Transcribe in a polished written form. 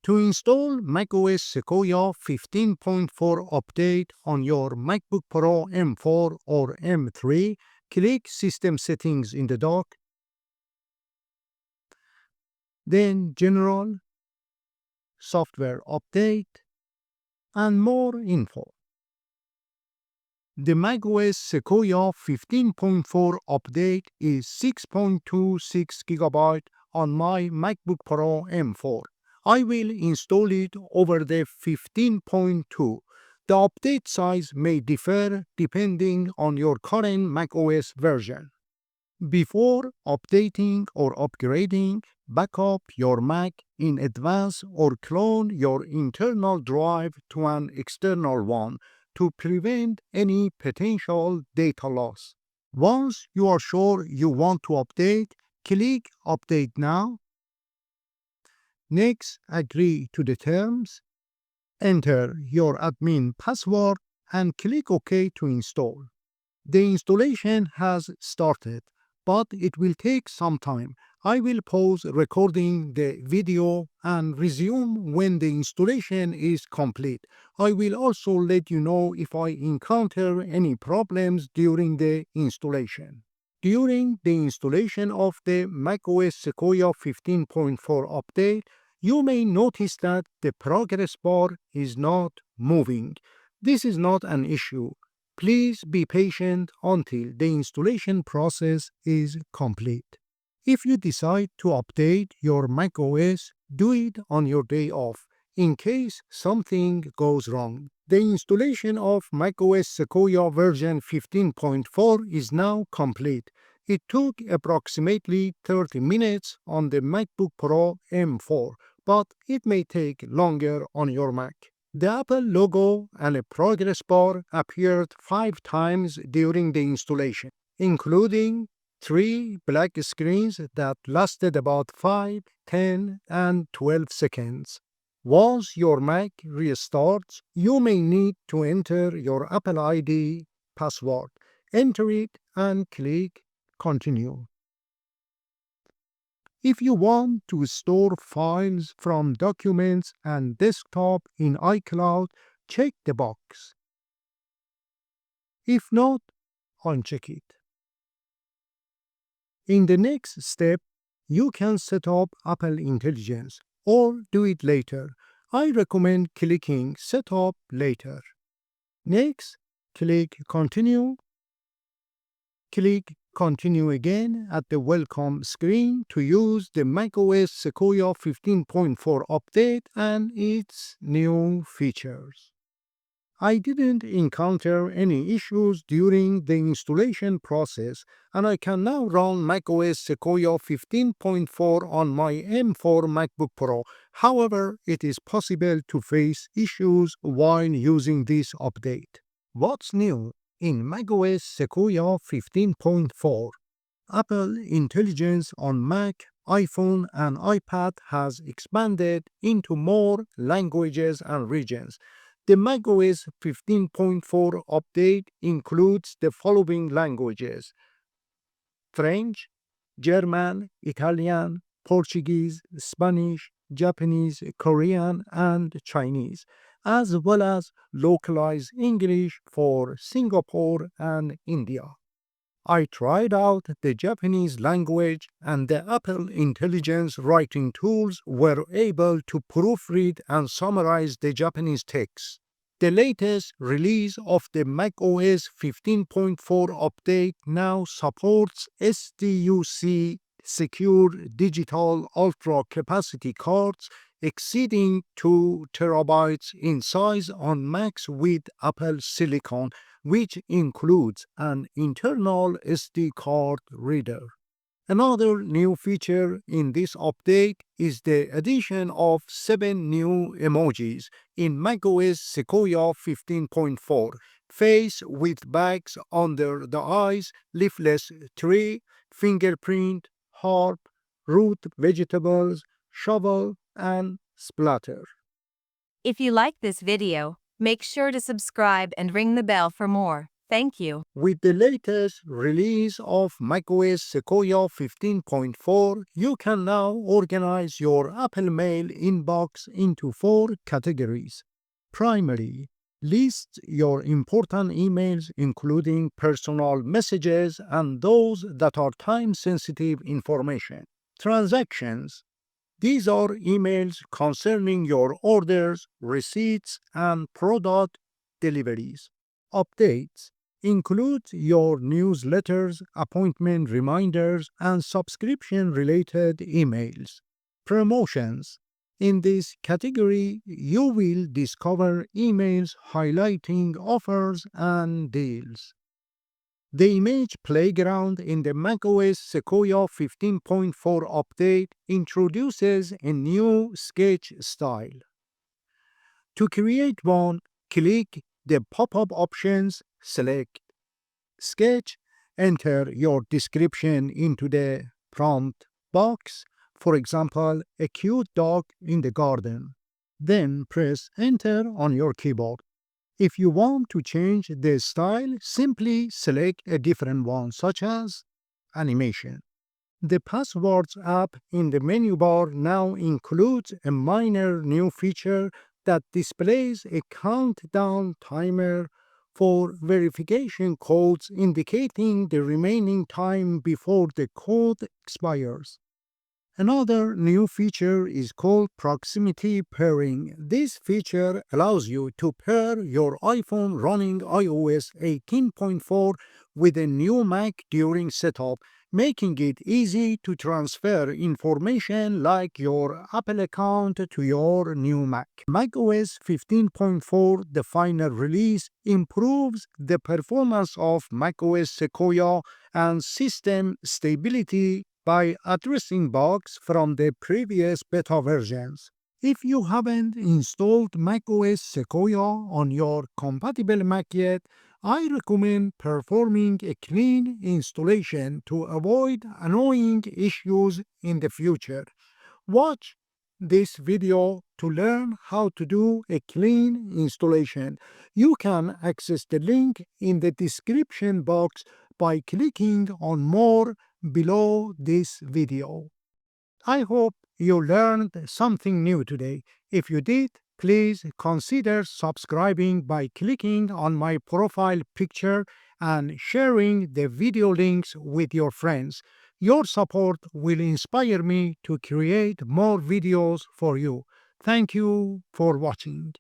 To install macOS Sequoia 15.4 update on your MacBook Pro M4 or M3, click System Settings in the dock, then General, Software Update, and More Info. The macOS Sequoia 15.4 update is 6.26 GB on my MacBook Pro M4. I will install it over the 15.2. The update size may differ depending on your current macOS version. Before updating or upgrading, backup your Mac in advance or clone your internal drive to an external one to prevent any potential data loss. Once you are sure you want to update, click Update Now. Next, agree to the terms. Enter your admin password and click OK to install. The installation has started, but it will take some time. I will pause recording the video and resume when the installation is complete. I will also let you know if I encounter any problems during the installation. During the installation of the macOS Sequoia 15.4 update, you may notice that the progress bar is not moving. This is not an issue. Please be patient until the installation process is complete. If you decide to update your macOS, do it on your day off, in case something goes wrong. The installation of macOS Sequoia version 15.4 is now complete. It took approximately 30 minutes on the MacBook Pro M4, but it may take longer on your Mac. The Apple logo and a progress bar appeared 5 times during the installation, including 3 black screens that lasted about 5, 10, and 12 seconds. Once your Mac restarts, you may need to enter your Apple ID password. Enter it and click Continue. If you want to store files from documents and desktop in iCloud, check the box. If not, uncheck it. In the next step, you can set up Apple Intelligence or do it later. I recommend clicking Set up later. Next, click Continue. Click Continue again at the Welcome screen to use the macOS Sequoia 15.4 update and its new features. I didn't encounter any issues during the installation process, and I can now run macOS Sequoia 15.4 on my M4 MacBook Pro. However, it is possible to face issues while using this update. What's new in macOS Sequoia 15.4? Apple Intelligence on Mac, iPhone, and iPad has expanded into more languages and regions. The macOS 15.4 update includes the following languages: French, German, Italian, Portuguese, Spanish, Japanese, Korean, and Chinese, as well as localized English for Singapore and India. I tried out the Japanese language, and the Apple Intelligence writing tools were able to proofread and summarize the Japanese text. The latest release of the macOS 15.4 update now supports SDUC secure digital ultra capacity cards exceeding 2 terabytes in size on Macs with Apple Silicon, which includes an internal SD card reader. Another new feature in this update is the addition of 7 new emojis in macOS Sequoia 15.4: face with bags under the eyes, leafless tree, fingerprint, harp, root vegetables, shovel, and splatter. If you like this video, make sure to subscribe and ring the bell for more. Thank you. With the latest release of macOS Sequoia 15.4, you can now organize your Apple Mail inbox into 4 categories. Primary, list your important emails, including personal messages and those that are time-sensitive information. Transactions, these are emails concerning your orders, receipts, and product deliveries. Updates include your newsletters, appointment reminders, and subscription related emails. Promotions. In this category, you will discover emails highlighting offers and deals. The image playground in the macOS Sequoia 15.4 update introduces a new sketch style. To create one, click the pop-up options, select Sketch, enter your description into the prompt box, for example, a cute dog in the garden. Then press Enter on your keyboard. If you want to change the style, simply select a different one, such as animation. The Passwords app in the menu bar now includes a minor new feature that displays a countdown timer for verification codes indicating the remaining time before the code expires. Another new feature is called proximity pairing. This feature allows you to pair your iPhone running iOS 18.4 with a new Mac during setup, making it easy to transfer information like your Apple account to your new Mac. macOS 15.4, the final release, improves the performance of macOS Sequoia and system stability by addressing bugs from the previous beta versions. If you haven't installed macOS Sequoia on your compatible Mac yet, I recommend performing a clean installation to avoid annoying issues in the future. Watch this video to learn how to do a clean installation. You can access the link in the description box by clicking on More below this video. I hope you learned something new today. If you did, please consider subscribing by clicking on my profile picture and sharing the video links with your friends. Your support will inspire me to create more videos for you. Thank you for watching.